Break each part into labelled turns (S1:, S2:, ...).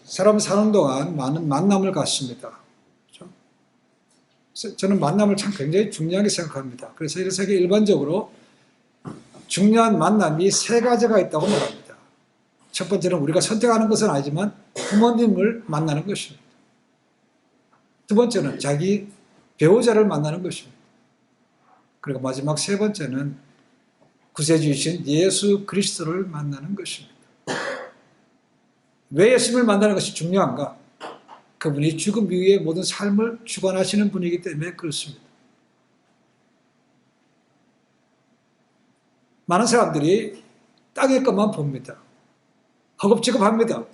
S1: 사람 사는 동안 많은 만남을 갖습니다. 그렇죠? 저는 만남을 참 굉장히 중요하게 생각합니다. 그래서 이런 세계 일반적으로 중요한 만남이 세 가지가 있다고 말합니다. 첫 번째는 우리가 선택하는 것은 아니지만 부모님을 만나는 것입니다. 두 번째는 자기 배우자를 만나는 것입니다. 그리고 마지막 세 번째는 구세주이신 예수 그리스도를 만나는 것입니다. 왜 예수님을 만나는 것이 중요한가? 그분이 죽음 이후의 모든 삶을 주관하시는 분이기 때문에 그렇습니다. 많은 사람들이 땅의 것만 봅니다. 허겁지겁합니다.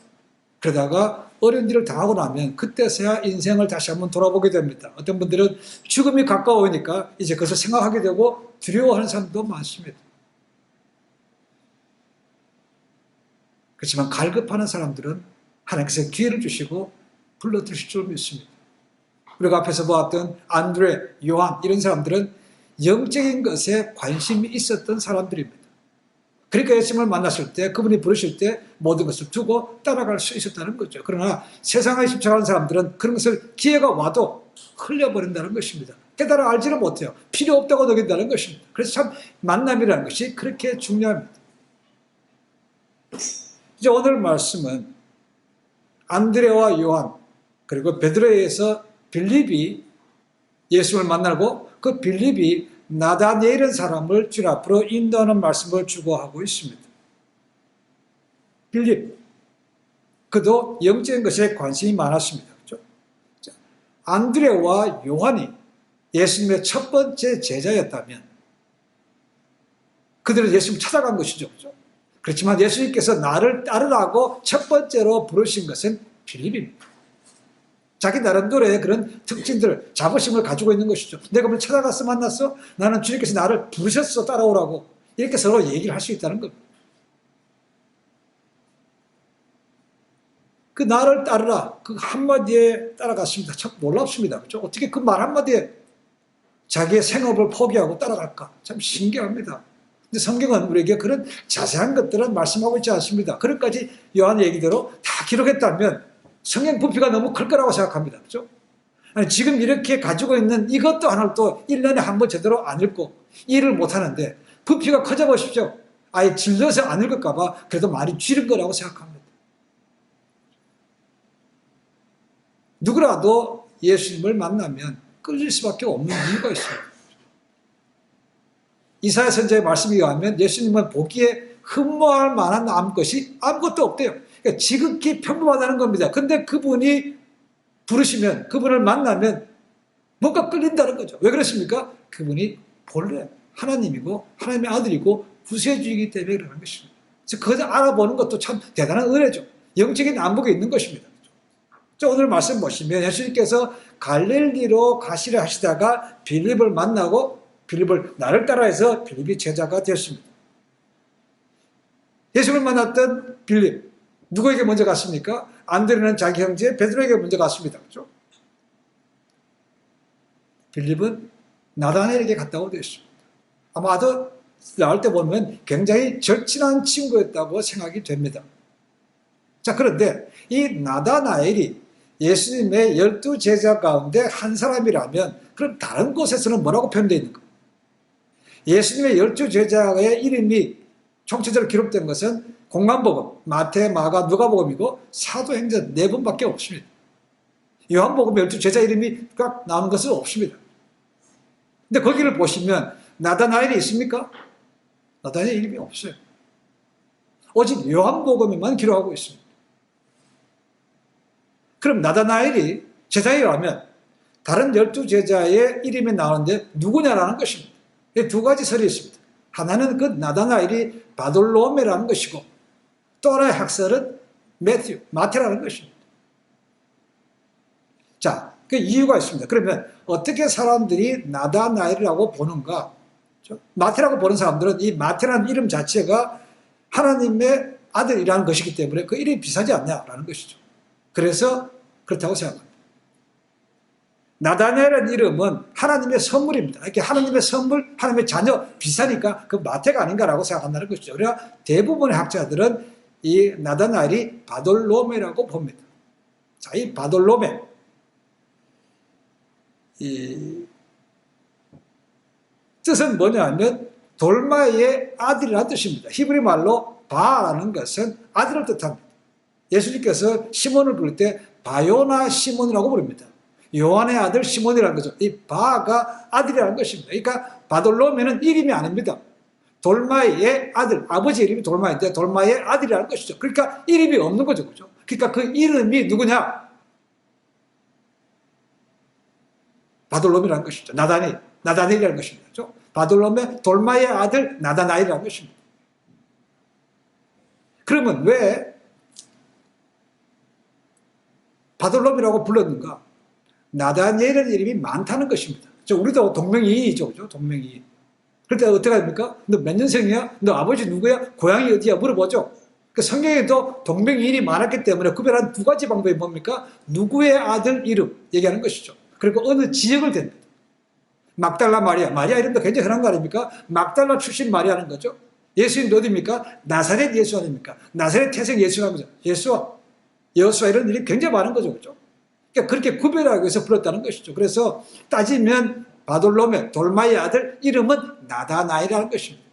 S1: 그러다가 어려운 일을 당하고 나면 그때서야 인생을 다시 한번 돌아보게 됩니다. 어떤 분들은 죽음이 가까우니까 이제 그것을 생각하게 되고 두려워하는 사람도 많습니다. 그렇지만 갈급하는 사람들은 하나님께서 기회를 주시고 불러드실 줄 믿습니다. 우리가 앞에서 보았던 안드레, 요한 이런 사람들은 영적인 것에 관심이 있었던 사람들입니다. 그러니까 예수님을 만났을 때 그분이 부르실 때 모든 것을 두고 따라갈 수 있었다는 거죠. 그러나 세상에 집착하는 사람들은 그런 것을 기회가 와도 흘려버린다는 것입니다. 깨달아 알지를 못해요. 필요 없다고 여긴다는 것입니다. 그래서 참 만남이라는 것이 그렇게 중요합니다. 이제 오늘 말씀은 안드레와 요한 그리고 베드로에서 빌립이 예수를 만나고 그 빌립이 나다니엘이라는 사람을 주님 앞으로 인도하는 말씀을 주고하고 있습니다. 빌립, 그도 영적인 것에 관심이 많았습니다. 그렇죠? 안드레와 요한이 예수님의 첫 번째 제자였다면 그들은 예수님을 찾아간 것이죠. 그렇죠? 그렇지만 예수님께서 나를 따르라고 첫 번째로 부르신 것은 빌립입니다. 자기 나름대로의 그런 특징들, 자부심을 가지고 있는 것이죠. 내가 뭘 찾아가서 만났어? 나는 주님께서 나를 부르셨어, 따라오라고. 이렇게 서로 얘기를 할 수 있다는 겁니다. 그 나를 따르라, 그 한마디에 따라갔습니다. 참 놀랍습니다. 그렇죠? 어떻게 그 말 한마디에 자기의 생업을 포기하고 따라갈까? 참 신기합니다. 근데 성경은 우리에게 그런 자세한 것들은 말씀하고 있지 않습니다. 그런까지 요한 얘기대로 다 기록했다면 성경 부피가 너무 클 거라고 생각합니다. 그렇죠? 아니, 지금 이렇게 가지고 있는 이것도 하나를 또 1년에 한 번 제대로 안 읽고 일을 못 하는데 부피가 커져 보십시오. 아예 질려서 안 읽을까 봐 그래도 많이 줄인 거라고 생각합니다. 누구라도 예수님을 만나면 끌릴 수밖에 없는 이유가 있습니다. 이사야 선지자의 말씀에 의하면 예수님은 보기에 흠모할 만한 것이 아무것도 없대요. 그러니까 지극히 평범하다는 겁니다. 근데 그분이 부르시면, 그분을 만나면 뭔가 끌린다는 거죠. 왜 그렇습니까? 그분이 본래 하나님이고 하나님의 아들이고 구세주이기 때문에 그러는 것입니다. 그래서 그것을 알아보는 것도 참 대단한 은혜죠. 영적인 안목이 있는 것입니다. 자, 오늘 말씀 보시면 예수님께서 갈릴리로 가시려 하시다가 빌립을 만나고 빌립을 나를 따라해서 빌립이 제자가 되었습니다. 예수님을 만났던 빌립, 누구에게 먼저 갔습니까? 안드레는 자기 형제 베드로에게 먼저 갔습니다. 그렇죠? 빌립은 나다나엘에게 갔다고 되어 있습니다. 아마도 나올 때 보면 굉장히 절친한 친구였다고 생각이 됩니다. 자, 그런데 이 나다나엘이 예수님의 12제자 가운데 한 사람이라면 그럼 다른 곳에서는 뭐라고 표현되어 있는가? 예수님의 12제자의 이름이 총체적으로 기록된 것은 공관복음, 마태, 마가, 누가복음이고 사도행전 4번밖에 없습니다. 요한복음 12제자 이름이 각 나오는 것은 없습니다. 근데 거기를 보시면 나다나엘이 있습니까? 나다나엘 이름이 없어요. 오직 요한복음에만 기록하고 있습니다. 그럼 나다나엘이 제자이라면 다른 12제자의 이름이 나오는데 누구냐라는 것입니다. 두 가지 설이 있습니다. 하나는 그 나다나엘이 바돌로메라는 것이고 또 하나의 학설은 마태라는 것입니다. 자, 그 이유가 있습니다. 그러면 어떻게 사람들이 나다나엘이라고 보는가? 마태라고 보는 사람들은 이 마태라는 이름 자체가 하나님의 아들이라는 것이기 때문에 그 이름이 비슷하지 않냐라는 것이죠. 그래서 그렇다고 생각합니다. 나다나엘이라는 이름은 하나님의 선물입니다. 이렇게 하나님의 선물, 하나님의 자녀 비슷하니까 그 마태가 아닌가라고 생각한다는 것이죠. 그래야 대부분의 학자들은 이 나다나엘이 바돌로메라고 봅니다. 자, 이 바돌로메, 이 뜻은 뭐냐면 돌마의 아들이라는 뜻입니다. 히브리 말로 바라는 것은 아들을 뜻합니다. 예수님께서 시몬을 부를 때 바요나 시몬이라고 부릅니다. 요한의 아들 시몬이라는 거죠. 이 바가 아들이라는 것입니다. 그러니까 바돌로메는 이름이 아닙니다. 돌마의 아들, 아버지 이름이 돌마인데 돌마의 아들이라는 것이죠. 그러니까 이름이 없는 거죠. 그죠? 그러니까 그 이름이 누구냐? 바돌로메라는 것이죠. 나다나엘이라는 것입니다. 그죠? 바돌로메, 돌마의 아들 나다나엘이라는 것입니다. 그러면 왜 바돌로메라고 불렀는가? 나다나엘의 이름이 많다는 것입니다. 우리도 동명이인이죠. 그죠? 동명이인. 그럴 때 어떻게 합니까? 너 몇 년생이야? 너 아버지 누구야? 고향이 어디야? 물어보죠. 그 성경에도 동명이인이 많았기 때문에 구별한 두 가지 방법이 뭡니까? 누구의 아들 이름 얘기하는 것이죠. 그리고 어느 지역을 댑니다. 막달라 마리아. 마리아 이름도 굉장히 흔한 거 아닙니까? 막달라 출신 마리아는 거죠. 예수님도 어디입니까? 나사렛 예수 아닙니까? 나사렛 태생 예수라는 거죠. 예수와 여호수아 이런 일이 굉장히 많은 거죠. 그렇죠? 그러니까 그렇게 구별하기 위해서 불렀다는 것이죠. 그래서 따지면 바돌로메, 돌마의 아들 이름은 나다나엘이라는 것입니다.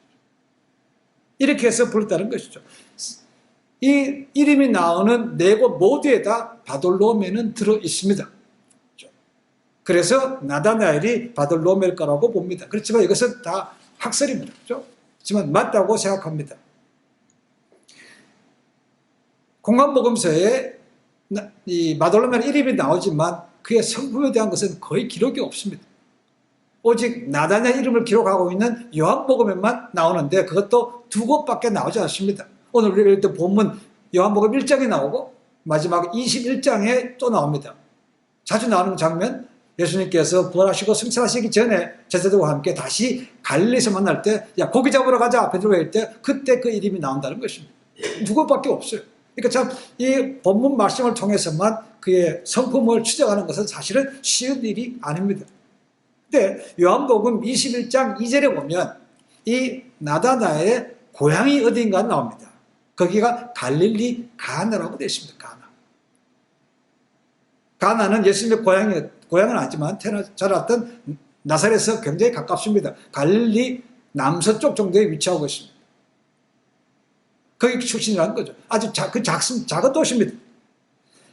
S1: 이렇게 해서 불렀다는 것이죠. 이 이름이 나오는 네 곳 모두에 다 바돌로메는 들어 있습니다. 그래서 나다나엘이 바돌로메일 거라고 봅니다. 그렇지만 이것은 다 학설입니다. 그렇죠? 하지만 맞다고 생각합니다. 공관복음서에 이 바돌로메 이름이 나오지만 그의 성품에 대한 것은 거의 기록이 없습니다. 오직 나다나엘 이름을 기록하고 있는 요한복음에만 나오는데 그것도 두 곳밖에 나오지 않습니다. 오늘 우리가 읽던 본문 요한복음 1장에 나오고 마지막 21장에 또 나옵니다. 자주 나오는 장면, 예수님께서 부활하시고 승천하시기 전에 제자들과 함께 다시 갈릴리에서 만날 때 야 고기 잡으러 가자 베드로가 할 때 그때 그 이름이 나온다는 것입니다. 두 곳밖에 없어요. 그러니까 참 이 본문 말씀을 통해서만 그의 성품을 추적하는 것은 사실은 쉬운 일이 아닙니다. 근데 요한복음 21장 2절에 보면 이 나다나엘의 고향이 어딘가 나옵니다. 거기가 갈릴리 가나라고 되어 있습니다. 가나는 예수님의 고향은 아니지만 자랐던 나사렛에서 굉장히 가깝습니다. 갈릴리 남서쪽 정도에 위치하고 있습니다. 거기 출신이라는 거죠. 아주 작은 도시입니다.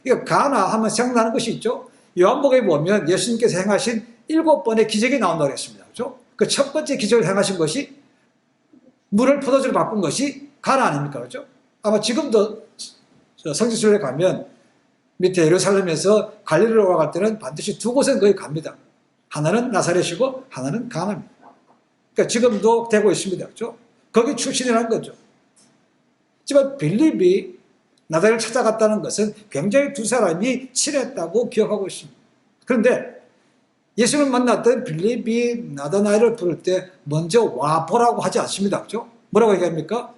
S1: 그러니까 가나 하면 생각나는 것이 있죠. 요한복음에 보면 예수님께서 행하신 7번의 기적이 나온다고 했습니다. 그렇죠? 그 첫 번째 기적을 행하신 것이 물을 포도주로 바꾼 것이 가나 아닙니까? 그렇죠? 아마 지금도 성지순례 가면 밑에 예루살렘에서 갈릴리로 갈 때는 반드시 두 곳은 거기 갑니다. 하나는 나사렛이고 하나는 가나입니다. 그러니까 지금도 되고 있습니다. 그렇죠? 거기 출신이라는 거죠. 하지만 빌립이 나다나엘을 찾아갔다는 것은 굉장히 두 사람이 친했다고 기억하고 있습니다. 그런데 예수를 만났던 빌립이 나다나엘을 부를 때 먼저 와보라고 하지 않습니다. 그렇죠? 뭐라고 얘기합니까?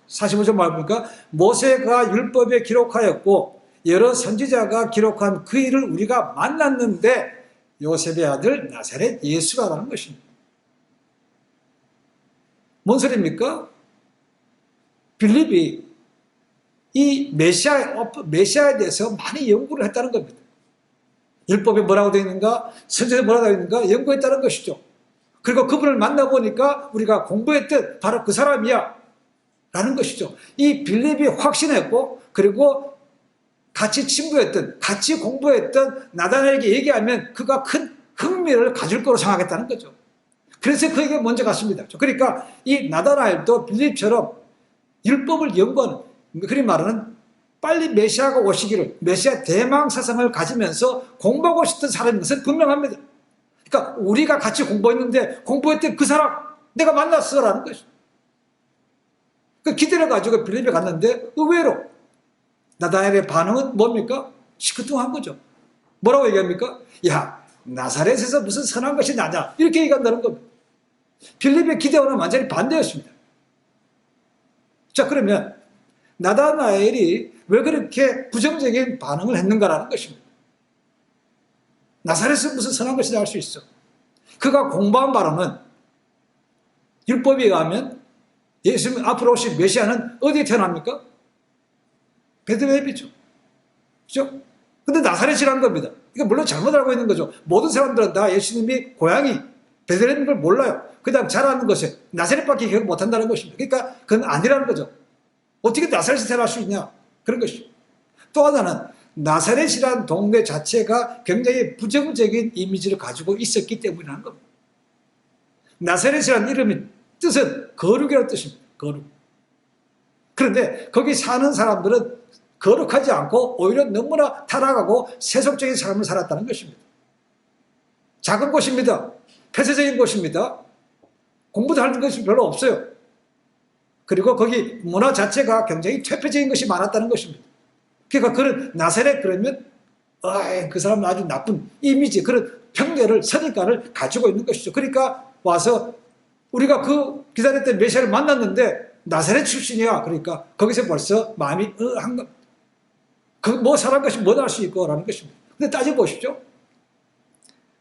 S1: 45절 말합니까? 모세가 율법에 기록하였고 여러 선지자가 기록한 그 일을 우리가 만났는데 요셉의 아들 나사렛 예수가라는 것입니다. 뭔 소리입니까? 빌립이 이 메시아에 대해서 많이 연구를 했다는 겁니다. 율법에 뭐라고 되어 있는가, 선지자에 뭐라고 되어 있는가 연구했다는 것이죠. 그리고 그분을 만나보니까 우리가 공부했던 바로 그 사람이야 라는 것이죠. 이 빌립이 확신했고 그리고 같이 친구였던, 같이 공부했던 나다나엘에게 얘기하면 그가 큰 흥미를 가질 거로 생각했다는 거죠. 그래서 그에게 먼저 갔습니다. 그러니까 이 나다나엘도 빌립처럼 율법을 연구하는, 그리 말하는 빨리 메시아가 오시기를, 메시아 대망 사상을 가지면서 공부하고 싶던 사람인 것은 분명합니다. 그러니까 우리가 같이 공부했는데 공부했던 그 사람 내가 만났어라는 것이죠. 그 기다려가지고 빌립에 갔는데 의외로 나다나엘의 반응은 뭡니까? 시큰둥한 거죠. 뭐라고 얘기합니까? 야, 나사렛에서 무슨 선한 것이 나냐? 이렇게 얘기한다는 겁니다. 빌립의 기대와는 완전히 반대였습니다. 자, 그러면 나다나엘이 왜 그렇게 부정적인 반응을 했는가라는 것입니다. 나사렛에서 무슨 선한 것이 나올 수 있어? 그가 공부한 바로는 율법에 의하면 예수님 앞으로 오신 메시아는 어디에 태어납니까? 베들레헴이죠. 그죠? 근데 나사렛이라는 겁니다. 이거 물론 잘못 알고 있는 거죠. 모든 사람들은 다 예수님이 고향이 베들레헴인 걸 몰라요. 그냥 잘 아는 것이 나사렛밖에 기억 못한다는 것입니다. 그러니까 그건 아니라는 거죠. 어떻게 나사렛에서 태어날 수 있냐? 그런 것이죠. 또 하나는 나사렛이라는 동네 자체가 굉장히 부정적인 이미지를 가지고 있었기 때문이라는 겁니다. 나사렛이라는 이름의 뜻은 거룩이라는 뜻입니다. 거룩. 그런데 거기 사는 사람들은 거룩하지 않고 오히려 너무나 타락하고 세속적인 삶을 살았다는 것입니다. 작은 곳입니다. 폐쇄적인 곳입니다. 공부도 하는 것이 별로 없어요. 그리고 거기 문화 자체가 굉장히 퇴폐적인 것이 많았다는 것입니다. 그러니까 그런 나사렛 그러면 그 사람은 아주 나쁜 이미지, 그런 편견을, 선입관을 가지고 있는 것이죠. 그러니까 와서 우리가 그 기다렸던 메시아를 만났는데 나사렛 출신이야. 그러니까 거기서 벌써 마음이 한 것. 뭐 사람 것이 뭐 할 수 있고 라는 것입니다. 근데 따져보십시오.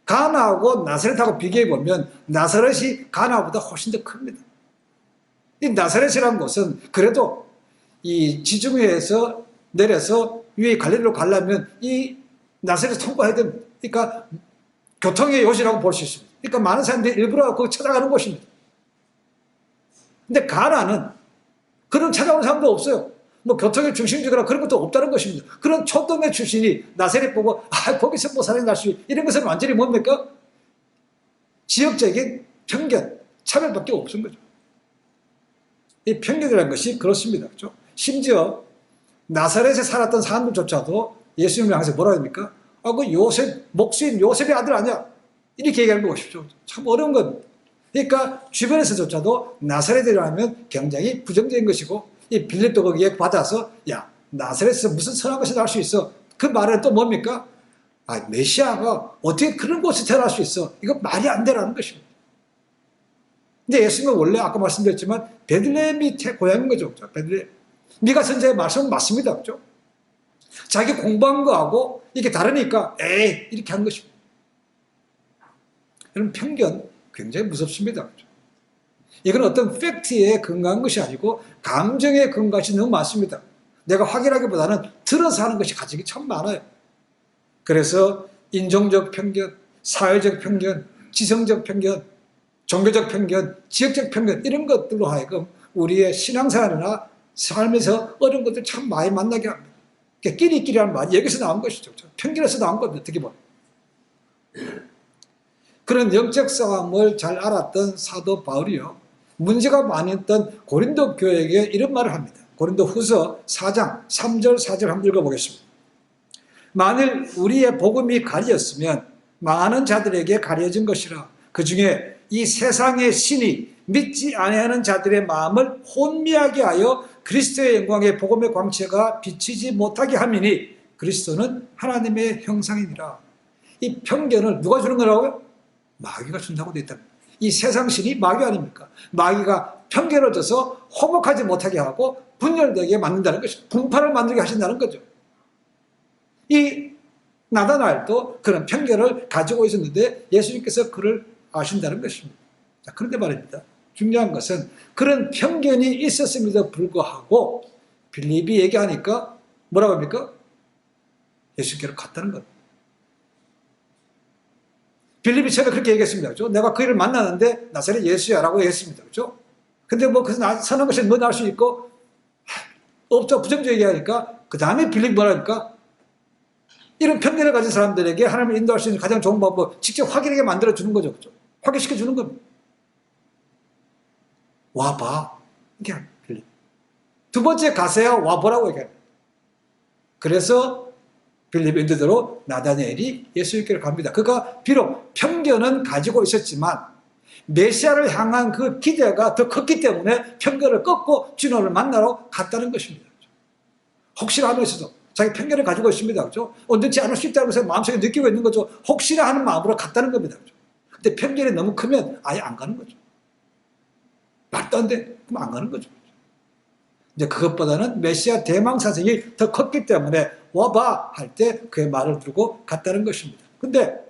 S1: 가나하고 나사렛하고 비교해보면 나사렛이 가나보다 훨씬 더 큽니다. 이 나사렛이라는 곳은 그래도 이 지중해에서 내려서 위에 갈릴리로 가려면 이 나사렛을 통과해야 됩니다. 그러니까 교통의 요지라고 볼 수 있습니다. 그러니까 많은 사람들이 일부러 그거 찾아가는 곳입니다. 근데 가나는 그런 찾아오는 사람도 없어요. 뭐 교통의 중심지거나 그런 것도 없다는 것입니다. 그런 초동네 출신이 나사렛 보고 거기서 뭐 사람이 날 수 있다. 이런 것은 완전히 뭡니까? 지역적인 편견, 차별밖에 없는 거죠. 이 편견이라는 것이 그렇습니다. 그렇죠? 심지어 나사렛에 살았던 사람들조차도 예수님을 향해서 뭐라 합니까? 그 요셉, 목수인 요셉의 아들 아니야? 이렇게 얘기하는 거 보십시오. 참 어려운 겁니다. 그러니까 주변에서조차도 나사렛이라면 굉장히 부정적인 것이고, 이 빌립도 거기에 받아서 야, 나사렛에서 무슨 선한 것이 나올 수 있어? 그 말은 또 뭡니까? 메시아가 어떻게 그런 곳에 태어날 수 있어? 이거 말이 안 되라는 것입니다. 근데 예수님은 원래 아까 말씀드렸지만 베들레헴이 고향인 거죠. 베들레헴. 미가 선지자의 말씀은 맞습니다. 그죠? 자기 공부한 거하고 이게 다르니까 이렇게 한 것입니다. 이런 편견 굉장히 무섭습니다. 그죠? 이건 어떤 팩트에 근거한 것이 아니고 감정에 근거한 것이 너무 많습니다. 내가 확인하기보다는 들어서 하는 것이 가지기 참 많아요. 그래서 인종적 편견, 사회적 편견, 지성적 편견, 종교적 편견, 지역적 편견, 이런 것들로 하여금 우리의 신앙생활이나 삶에서 어려운 것들 참 많이 만나게 합니다. 그러니까 끼리끼리라는 말이 여기서 나온 것이죠. 편견에서 나온 겁니다. 어떻게 보면. 그런 영적 싸움을 잘 알았던 사도 바울이요, 문제가 많았던 고린도 교회에게 이런 말을 합니다. 고린도 후서 4장 3절 4절 한번 읽어보겠습니다. 만일 우리의 복음이 가려졌으면 망하는 자들에게 가려진 것이라. 그 중에 이 세상의 신이 믿지 아니하는 자들의 마음을 혼미하게 하여 그리스도의 영광의 복음의 광채가 비치지 못하게 함이니 그리스도는 하나님의 형상이니라. 이 편견을 누가 주는 거라고요? 마귀가 준다고 되어 있답니다. 이 세상 신이 마귀 아닙니까? 마귀가 편견을 줘서 화목하지 못하게 하고 분열되게 만든다는 것이죠. 분파를 만들게 하신다는 거죠. 이 나다나엘도 그런 편견을 가지고 있었는데 예수님께서 그를 아신다는 것입니다. 자, 그런데 말입니다. 중요한 것은 그런 편견이 있었음에도 불구하고 빌립이 얘기하니까 뭐라고 합니까? 예수께로 갔다는 것. 빌립이 처음에 그렇게 얘기했습니다. 그렇죠? 내가 그 일을 만나는데 나사렛 예수야라고 했습니다. 그렇죠? 근데 뭐 그래서 선한 것이 뭐 나올 수 있고 없죠. 부정적 얘기하니까 그 다음에 빌립이 뭐라니까? 이런 편견을 가진 사람들에게 하나님을 인도할 수 있는 가장 좋은 방법, 직접 확인하게 만들어주는 거죠. 그렇죠? 확인시켜주는 겁니다. 와봐. 이렇게 빌립. 두 번째 가세야 와보라고 얘기합니다. 그래서 빌립 인도대로 나다니엘이 예수님께로 갑니다. 그가 비록 편견은 가지고 있었지만 메시아를 향한 그 기대가 더 컸기 때문에 편견을 꺾고 주님을 만나러 갔다는 것입니다. 혹시나 하면서도 자기 편견을 가지고 있습니다. 그렇죠? 언제지 않을 수 있다고 해서 마음속에 느끼고 있는 거죠. 혹시나 하는 마음으로 갔다는 겁니다. 그렇죠? 근데 편견이 너무 크면 아예 안 가는 거죠. 말도 안 돼. 그럼 안 가는 거죠. 이제 그것보다는 메시아 대망 사색이 더 컸기 때문에 와봐 할 때 그의 말을 들고 갔다는 것입니다. 근데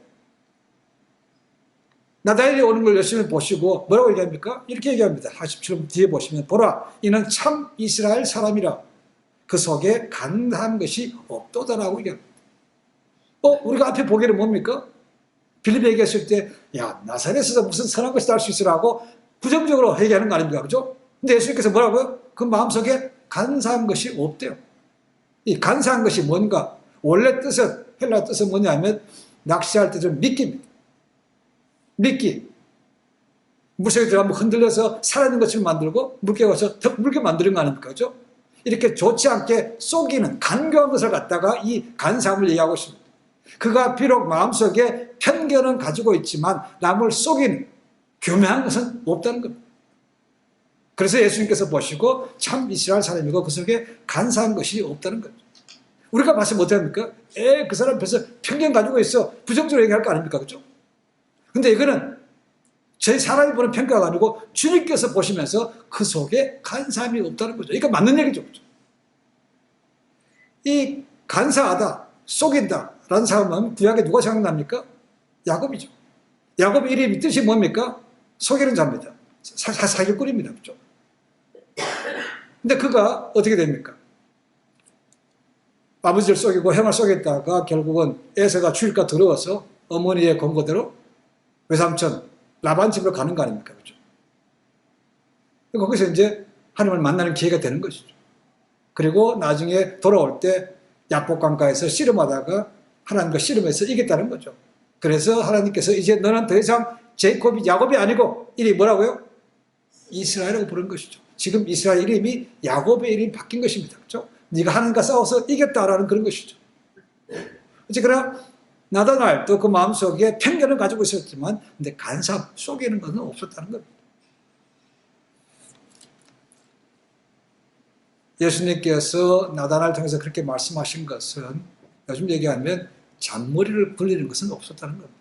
S1: 나다니엘이 오는 걸 열심히 보시고 뭐라고 얘기합니까? 이렇게 얘기합니다. 47분 뒤에 보시면 보라 이는 참 이스라엘 사람이라 그 속에 간사한 것이 없도다라고 얘기합니다. 우리가 앞에 보기는 뭡니까? 빌립에 얘기했을 때, 야, 나사렛에서 무슨 선한 것이 날 수 있으라고 부정적으로 얘기하는 거 아닙니까? 그죠? 근데 예수님께서 뭐라고요? 그 마음속에 간사한 것이 없대요. 이 간사한 것이 뭔가? 원래 뜻은, 헬라 뜻은 뭐냐면, 낚시할 때 좀 미끼입니다. 미끼. 물속에 들어가면 흔들려서 살아있는 것처럼 만들고, 물개 가서 더 물게 만드는 거 아닙니까? 그죠? 이렇게 좋지 않게 속이는, 간교한 것을 갖다가 이 간사함을 얘기하고 있습니다. 그가 비록 마음속에 편견은 가지고 있지만 남을 속이는 교묘한 것은 없다는 겁니다. 그래서 예수님께서 보시고 참 이스라엘 사람이고 그 속에 간사한 것이 없다는 거죠. 우리가 봤으면 어떡합니까? 그 사람 앞에서 편견 가지고 있어. 부정적으로 얘기할 거 아닙니까? 그죠? 근데 이거는 저희 사람이 보는 평가가 아니고 주님께서 보시면서 그 속에 간사함이 없다는 거죠. 이거 맞는 얘기죠. 그죠? 이 간사하다, 속인다 라는 사람은 구약에 누가 생각납니까? 야곱이죠. 야곱의 이름이 뜻이 뭡니까? 속이는 자입니다. 사기꾼입니다. 그죠? 근데 그가 어떻게 됩니까? 아버지를 속이고 형을 속였다가 결국은 에서가 주일까 더러워서 어머니의 권고대로 외삼촌 라반 집으로 가는 거 아닙니까? 그죠? 거기서 이제 하나님을 만나는 기회가 되는 것이죠. 그리고 나중에 돌아올 때 야복강가에서 씨름하다가 하나님과 씨름해서 이겼다는 거죠. 그래서 하나님께서 이제 너는 더 이상 제이콥이 야곱이 아니고 이름이 뭐라고요? 이스라엘이라고 부른 것이죠. 지금 이스라엘 이름이 야곱의 이름이 바뀐 것입니다. 그렇죠? 네가 하나님과 싸워서 이겼다라는 그런 것이죠. 그러나 나다날도 그 마음속에 편견을 가지고 있었지만 근데 간사 속이는 것은 없었다는 겁니다. 예수님께서 나다날 통해서 그렇게 말씀하신 것은 요즘 얘기하면 잔머리를 굴리는 것은 없었다는 겁니다.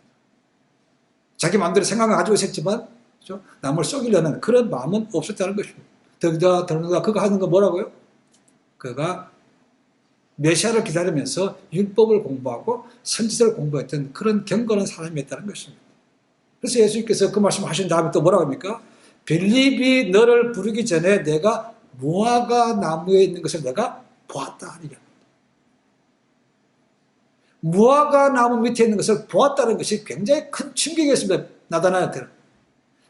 S1: 자기 마음대로 생각을 가지고 있었지만 그렇죠? 남을 속이려는 그런 마음은 없었다는 것입니다. 더기다 더누가 그가 하는 거 뭐라고요? 그가 메시아를 기다리면서 율법을 공부하고 선지서를 공부했던 그런 경건한 사람이었다는 것입니다. 그래서 예수님께서 그 말씀을 하신 다음에 또 뭐라고 합니까? 빌립이 너를 부르기 전에 내가 무화과 나무에 있는 것을 내가 보았다. 무화과 나무 밑에 있는 것을 보았다는 것이 굉장히 큰 충격이었습니다. 나다나엘한테는.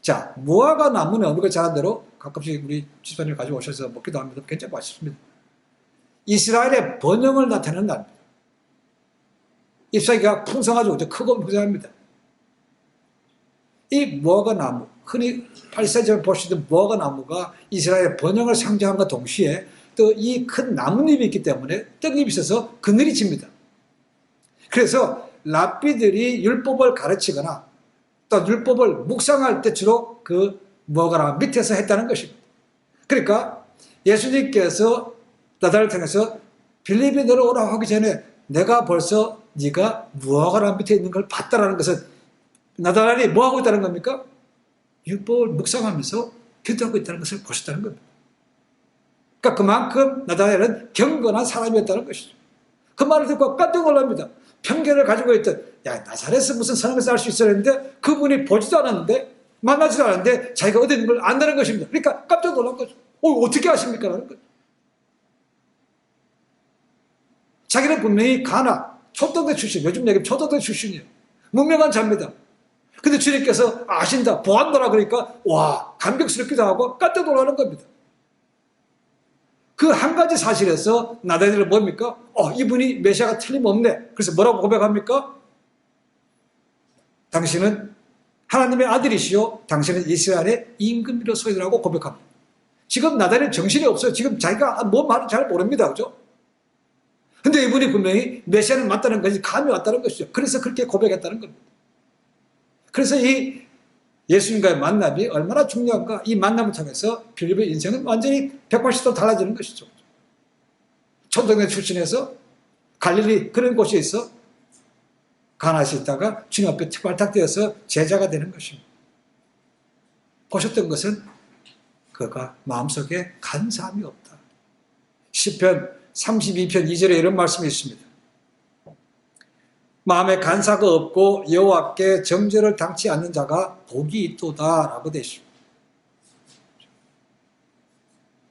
S1: 자, 무화과 나무는 우리가 잘 아는 대로 가끔씩 우리 집사님 가지고 오셔서 먹기도 합니다. 굉장히 맛있습니다. 이스라엘의 번영을 나타내는 날입니다. 잎사귀가 풍성하죠. 크고 풍성합니다. 이 무화과 나무, 흔히 팔사절 보시던 무화과 나무가 이스라엘의 번영을 상징함과 동시에 또 이 큰 나뭇잎이 있기 때문에 떡잎이 있어서 그늘이 집니다. 그래서 랍비들이 율법을 가르치거나 또 율법을 묵상할 때 주로 그 무화과 나무 밑에서 했다는 것입니다. 그러니까 예수님께서 나다를 통해서 빌립이 너를 오라고 하기 전에 내가 벌써 네가 무화과 나무 밑에 있는 걸 봤다라는 것은 나다랄이 뭐 하고 있다는 겁니까? 율법을 묵상하면서 기도하고 있다는 것을 보셨다는 겁니다. 그러니까 그만큼 나다랄은 경건한 사람이었다는 것이죠. 그 말을 듣고 깜짝 놀랍니다. 편견을 가지고 있던 야 나사렛에서 무슨 선한 것을 알 수 있어야 했는데 그분이 보지도 않았는데 만나지도 않았는데 자기가 어디 있는 걸 안다는 것입니다. 그러니까 깜짝 놀란 거죠. 어떻게 아십니까? 라는 거죠. 자기는 분명히 가나 초등대 출신, 요즘 얘기하면 초등대 출신이에요. 무명한 자입니다. 근데 주님께서 아신다, 보안노라 그러니까 와 감격스럽기도 하고 깜짝 놀라는 겁니다. 그 한 가지 사실에서 나다니엘은 뭡니까? 이분이 메시아가 틀림없네. 그래서 뭐라고 고백합니까? 당신은 하나님의 아들이시오. 당신은 이스라엘의 임금이라 소리라고 고백합니다. 지금 나다니엘 정신이 없어요. 지금 자기가 뭔 말인지 잘 모릅니다. 그죠? 근데 이분이 분명히 메시아는 맞다는 것이 감이 왔다는 것이죠. 그래서 그렇게 고백했다는 겁니다. 그래서 이 예수님과의 만남이 얼마나 중요한가. 이 만남을 통해서 빌립의 인생은 완전히 180도 달라지는 것이죠. 초등대 출신에서 갈릴리 그런 곳에 있어 가나에서 있다가 주님 앞에 발탁되어서 제자가 되는 것입니다. 보셨던 것은 그가 마음속에 간사함이 없다. 시편 32편 2절에 이런 말씀이 있습니다. 마음에 간사가 없고 여호와께 정죄를 당치 않는 자가 복이 있도다 라고 되어 있습니다.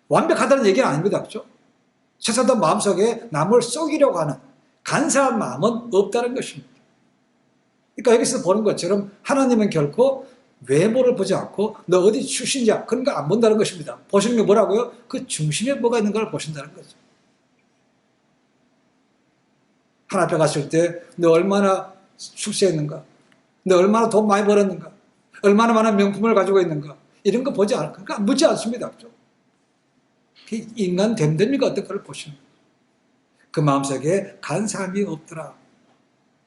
S1: 완벽하다는 얘기는 아닙니다. 그렇죠? 세상도 마음속에 남을 속이려고 하는 간사한 마음은 없다는 것입니다. 그러니까 여기서 보는 것처럼 하나님은 결코 외모를 보지 않고 너 어디 출신이야 그런 거 안 본다는 것입니다. 보시는 게 뭐라고요? 그 중심에 뭐가 있는 걸 보신다는 거죠. 하나 앞에 갔을 때 너 얼마나 출세했는가, 너 얼마나 돈 많이 벌었는가, 얼마나 많은 명품을 가지고 있는가, 이런 거 보지 않을까? 그러니까 묻지 않습니다. 그 인간 됨됨이가 어떤 걸 보시는 거예요. 그 마음속에 간사함이 없더라.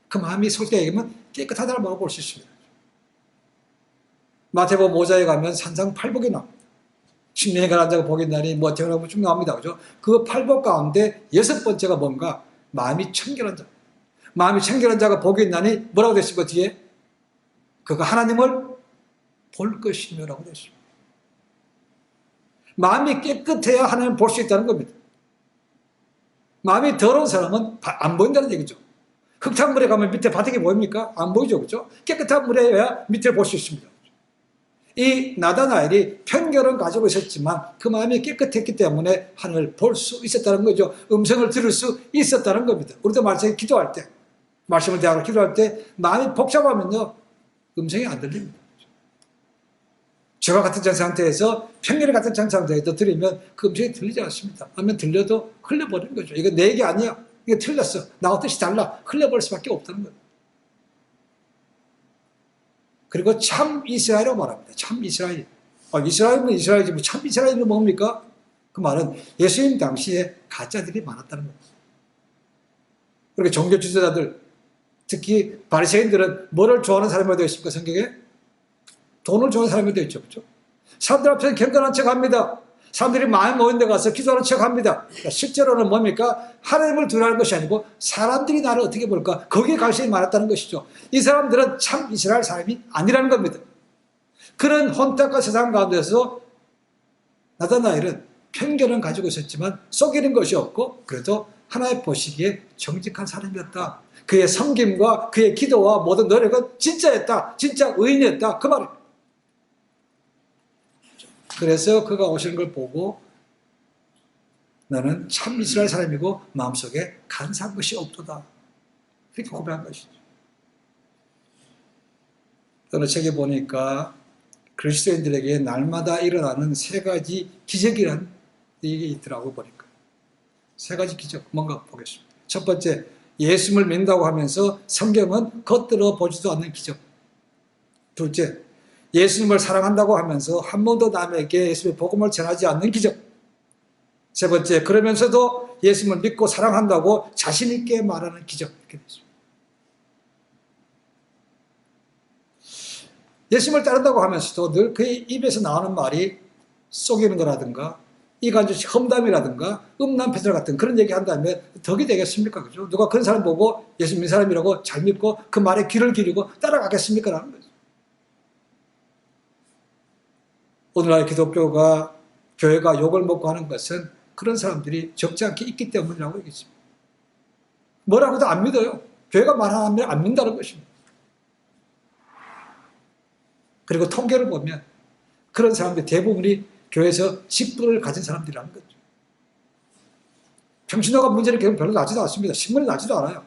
S1: 그 마음이 솔직히 얘기하면 깨끗하다는 마음을 볼 수 있습니다. 마태복음 5장에 가면 산상팔복이 나옵니다. 십년간 앉아서 복이 나니 뭐 태어나고 쭉 나옵니다. 그죠? 그 팔복 가운데 여섯 번째가 뭔가? 마음이 청결한 자. 마음이 청결한 자가 복이 있나니 뭐라고 됐습니까? 뒤에? 그가 하나님을 볼 것이며라고 됐습니다. 마음이 깨끗해야 하나님을 볼 수 있다는 겁니다. 마음이 더러운 사람은 안 보인다는 얘기죠. 흙탕물에 가면 밑에 바닥이 보입니까? 안 보이죠. 그죠? 깨끗한 물에야 밑을 볼 수 있습니다. 이 나다나엘이 편견은 가지고 있었지만 그 마음이 깨끗했기 때문에 하늘을 볼 수 있었다는 거죠. 음성을 들을 수 있었다는 겁니다. 우리도 말씀에 기도할 때, 말씀을 대하고 기도할 때 마음이 복잡하면요, 음성이 안 들립니다. 저와 같은 상태에서 편견이 같은 상태에서 들으면 그 음성이 들리지 않습니다. 하면 들려도 흘려버리는 거죠. 이거 내 얘기 아니야. 이게 틀렸어. 나와 뜻이 달라. 흘려버릴 수밖에 없다는 거예요. 그리고 참 이스라엘이라고 말합니다. 참 이스라엘. 이스라엘은 이스라엘이지 뭐 참 이스라엘은 뭡니까? 그 말은 예수님 당시에 가짜들이 많았다는 겁니다. 그리고 종교 지도자들, 특히 바리새인들은 뭐를 좋아하는 사람이 되어 있습니까? 성경에? 돈을 좋아하는 사람이 되어 있죠. 그렇죠? 사람들 앞에서 경건한 척합니다. 사람들이 많이 모인 데 가서 기도하는 척합니다. 그러니까 실제로는 뭡니까? 하나님을 두려워하는 것이 아니고 사람들이 나를 어떻게 볼까? 거기에 관심이 많았다는 것이죠. 이 사람들은 참 이스라엘 사람이 아니라는 겁니다. 그런 혼탁한 세상 가운데서 나다나엘은 편견은 가지고 있었지만 속이는 것이 없고 그래도 하나님 보시기에 정직한 사람이었다. 그의 섬김과 그의 기도와 모든 노력은 진짜였다. 진짜 의인이었다. 그 말이에요. 그래서 그가 오시는 걸 보고 나는 참 이스라엘 사람이고 마음속에 간사한 것이 없도다. 그렇게 고백한 것이죠. 어느 책에 보니까 그리스도인들에게 날마다 일어나는 세 가지 기적이란 얘기 있더라고 보니까. 세 가지 기적 뭔가 보겠습니다. 첫 번째, 예수님을 믿는다고 하면서 성경은 겉들어 보지도 않는 기적. 둘째, 예수님을 사랑한다고 하면서 한 번도 남에게 예수님의 복음을 전하지 않는 기적. 세 번째, 그러면서도 예수님을 믿고 사랑한다고 자신 있게 말하는 기적. 이렇게 됐습니다. 예수님을 따른다고 하면서도 늘 그의 입에서 나오는 말이 속이는 거라든가 이간질 험담이라든가 음란패설 같은 그런 얘기 한다면 덕이 되겠습니까? 그죠? 누가 그런 사람 보고 예수 믿는 사람이라고 잘 믿고 그 말에 귀를 기울이고 따라가겠습니까? 라는 거죠. 오늘날 기독교가 교회가 욕을 먹고 하는 것은 그런 사람들이 적지 않게 있기 때문이라고 얘기했습니다. 뭐라고도 안 믿어요. 교회가 말하면 안 믿는다는 것입니다. 그리고 통계를 보면 그런 사람들 대부분이 교회에서 직분을 가진 사람들이라는 거죠. 평신도가 문제는 결국 별로 나지도 않습니다. 신문이 나지도 않아요.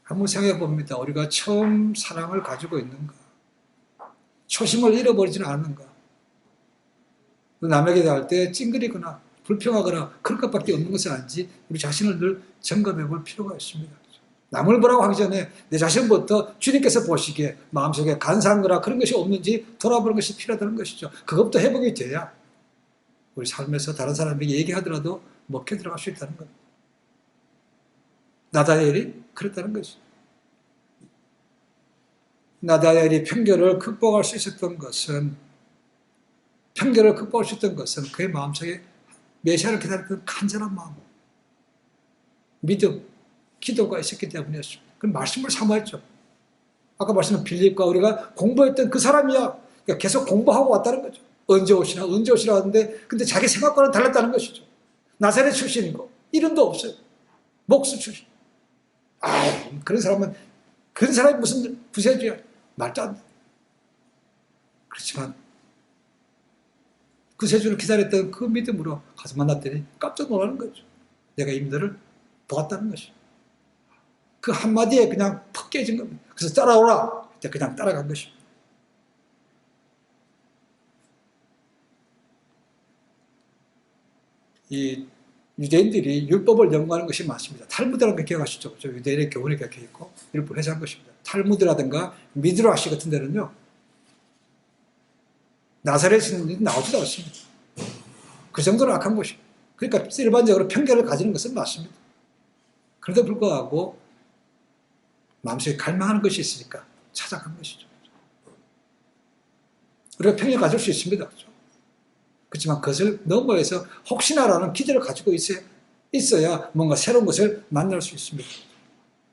S1: 한번 생각해 봅니다. 우리가 처음 사랑을 가지고 있는가? 초심을 잃어버리지는 않는가? 남에게 대할 때 찡그리거나 불평하거나 그런 것밖에 없는 것은 아닌지 우리 자신을 늘 점검해 볼 필요가 있습니다. 남을 보라고 하기 전에 내 자신부터 주님께서 보시기에 마음속에 간사한 거나 그런 것이 없는지 돌아보는 것이 필요하다는 것이죠. 그것부터 회복이 돼야 우리 삶에서 다른 사람에게 얘기하더라도 먹혀 들어갈 수 있다는 겁니다. 나다엘이 그랬다는 것이죠. 나다엘이 편견을 극복할 수 있었던 것은 그의 마음속에 메시아를 기다렸던 간절한 마음, 믿음, 기도가 있었기 때문이었습니다. 그 말씀을 사모했죠. 아까 말씀한 빌립과 우리가 공부했던 그 사람이야. 그러니까 계속 공부하고 왔다는 거죠. 언제 오시나 하는데 근데 자기 생각과는 달랐다는 것이죠. 나사렛 출신이고 이름도 없어요. 목수 출신. 그런 사람이 무슨 구세주야. 말도 안 돼. 그렇지만 구세주를 기다렸던 그 믿음으로 가서 만났더니 깜짝 놀라는 거죠. 내가 이미 너를 보았다는 것이. 그 한마디에 그냥 퍽 깨진 겁니다. 그래서 따라오라. 그냥 따라간 것입니다. 이 유대인들이 율법을 연구하는 것이 많습니다. 탈무드라는 거 기억하시죠? 유대인의 교훈이 적혀 있고 율법을 해석한 것입니다. 탈무드라든가 미드라시 같은 데는요, 나사렛은 나오지도 않습니다. 그 정도로 악한 것입니다. 그러니까 일반적으로 편견을 가지는 것은 맞습니다. 그런데 불구하고 마음속에 갈망하는 것이 있으니까 찾아간 것이죠. 우리가 편견을 가질 수 있습니다. 그렇지만 그것을 넘어해서 혹시나라는 기대를 가지고 있어야 뭔가 새로운 것을 만날 수 있습니다.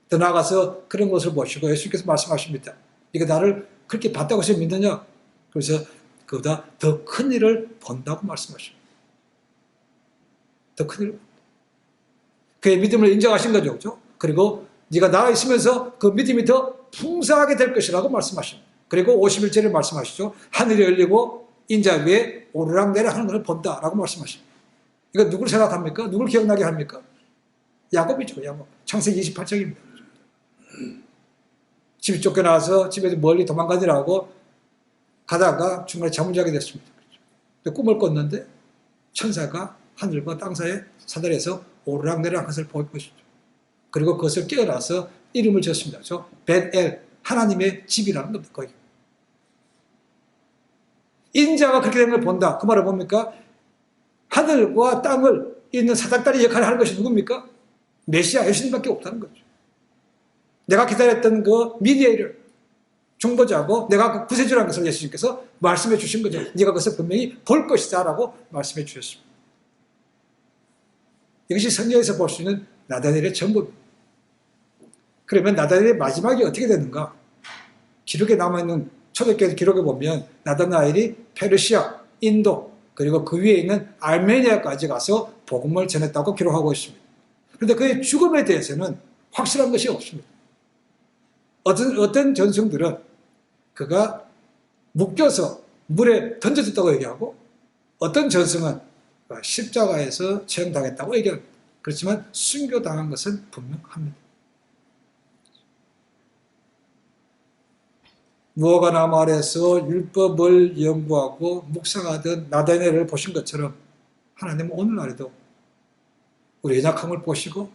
S1: 더 나아가서 그런 것을 보시고 예수님께서 말씀하십니다. 이거 나를 그렇게 봤다고 해서 믿느냐? 그래서 그보다 더 큰 일을 본다고 말씀하십니다. 더 큰 일을. 그의 믿음을 인정하신 거죠. 그렇죠? 그리고 네가 나와 있으면서 그 믿음이 더 풍성하게 될 것이라고 말씀하십니다. 그리고 51절에 말씀하시죠. 하늘이 열리고 인자 위에 오르락내락 하는 것을 본다라고 말씀하십니다. 이거 누구를 생각합니까? 누구를 기억나게 합니까? 야곱이죠. 야곱. 창세기 28장입니다. 집이 쫓겨나와서 집에서 멀리 도망가느라고 가다가 중간에 잠을 자게 됐습니다. 꿈을 꿨는데 천사가 하늘과 땅 사이에 사다리에서 오르락내락 것을 볼 것이죠. 그리고 그것을 깨어나서 이름을 지었습니다. 저 벳엘, 하나님의 집이라는 겁니다. 거기. 인자가 그렇게 되는 걸 본다. 그 말은 뭡니까? 하늘과 땅을 잇는 사닥다리 역할을 하는 것이 누굽니까? 메시아 예수님밖에 없다는 거죠. 내가 기다렸던 그 미디에이를 중보자고 내가 그 구세주라는 것을 예수님께서 말씀해 주신 거죠. 네가 그것을 분명히 볼 것이다 라고 말씀해 주셨습니다. 이것이 성경에서 볼 수 있는 나다니엘의 전부입니다. 그러면 나다니엘의 마지막이 어떻게 되는가? 기록에 남아있는 초대교회 기록에 보면 나다나엘이 페르시아, 인도, 그리고 그 위에 있는 알메니아까지 가서 복음을 전했다고 기록하고 있습니다. 그런데 그의 죽음에 대해서는 확실한 것이 없습니다. 어떤 전승들은 그가 묶여서 물에 던져졌다고 얘기하고 어떤 전승은 십자가에서 처형당했다고 얘기합니다. 그렇지만 순교당한 것은 분명합니다. 무화과나무 아래에서 율법을 연구하고 묵상하던 나다니엘을 보신 것처럼 하나님은 오늘날에도 우리 연약함을 보시고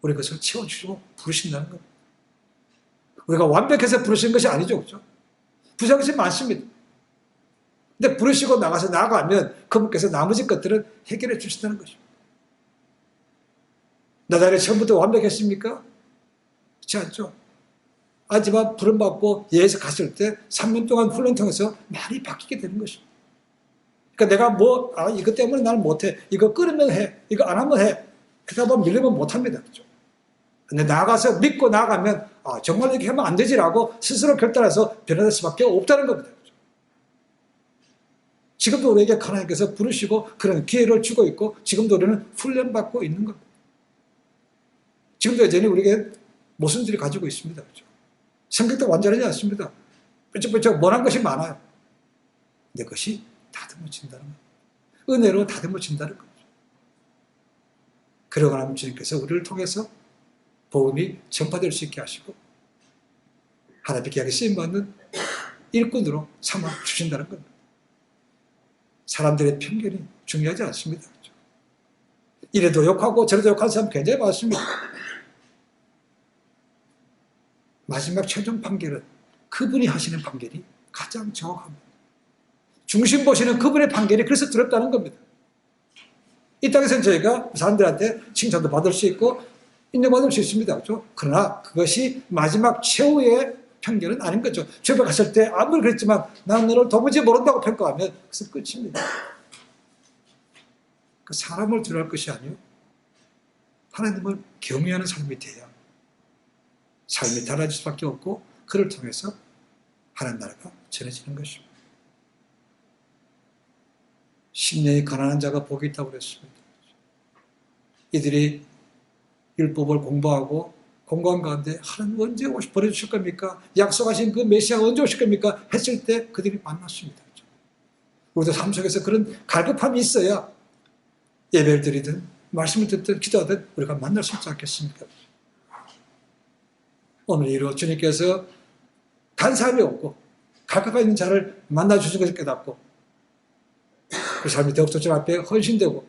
S1: 우리 것을 채워주시고 부르신다는 것. 우리가 완벽해서 부르신 것이 아니죠. 그렇죠? 부족한 것이 많습니다. 근데 부르시고 나가서 나아가면 그분께서 나머지 것들은 해결해 주신다는 것입니다. 나다니엘이 처음부터 완벽했습니까? 그렇지 않죠. 하지만 부름받고 예에서 갔을 때 3년 동안 훈련 통해서 많이 바뀌게 되는 것입니다. 그러니까 내가 이것 때문에 나는 못해. 이거 끊으면 해. 이거 안 하면 해. 그러다 보면 밀리면 못합니다. 그렇죠? 근데 나가서 믿고 나가면 정말 이렇게 하면 안 되지라고 스스로 결단해서 변화될 수밖에 없다는 겁니다. 그렇죠? 지금도 우리에게 하나님께서 부르시고 그런 기회를 주고 있고 지금도 우리는 훈련받고 있는 겁니다. 지금도 여전히 우리에게 모순들이 가지고 있습니다. 그렇죠? 성격도 완전하지 않습니다. 뾰족뾰족 원한 것이 많아요. 근데 그것이 다듬어진다는 겁니다. 은혜로 다듬어진다는 거죠. 그러고 나면 주님께서 우리를 통해서 복음이 전파될 수 있게 하시고 하나님의 귀하게 쓰임받는 일꾼으로 삼아 주신다는 겁니다. 사람들의 편견이 중요하지 않습니다. 그렇죠? 이래도 욕하고 저래도 욕하는 사람 굉장히 많습니다. 마지막 최종 판결은 그분이 하시는 판결이 가장 정확합니다. 중심 보시는 그분의 판결이 그래서 두렵다는 겁니다. 이 땅에서는 저희가 사람들한테 칭찬도 받을 수 있고 인정받을 수 있습니다. 그렇죠? 그러나 그것이 마지막 최후의 판결은 아닌 거죠. 주변에 갔을 때 아무리 그랬지만 나는 너를 도무지 모른다고 평가하면 그것은 끝입니다. 그 사람을 두려워할 것이 아니요 하나님을 경외하는 삶이 돼야 삶이 달라질 수밖에 없고 그를 통해서 하나님 나라가 전해지는 것입니다. 심령이 가난한 자가 복이 있다고 그랬습니다. 이들이 율법을 공부하고 공부한 가운데 하나님 언제 보내주실 겁니까? 약속하신 그 메시아가 언제 오실 겁니까? 했을 때 그들이 만났습니다. 우리도 삶 속에서 그런 갈급함이 있어야 예배를 드리든 말씀을 듣든 기도하든 우리가 만날 수 있지 않겠습니까? 오늘 이로 주님께서 간사함이 없고 가까이 있는 자를 만나주신 것을 깨닫고 그 삶이 더욱더 주 앞에 헌신되고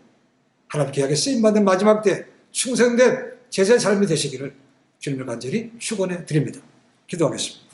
S1: 하나님 계약에 쓰임받는 마지막 때 충성된 제자의 삶이 되시기를 주님을 간절히 축원해 드립니다. 기도하겠습니다.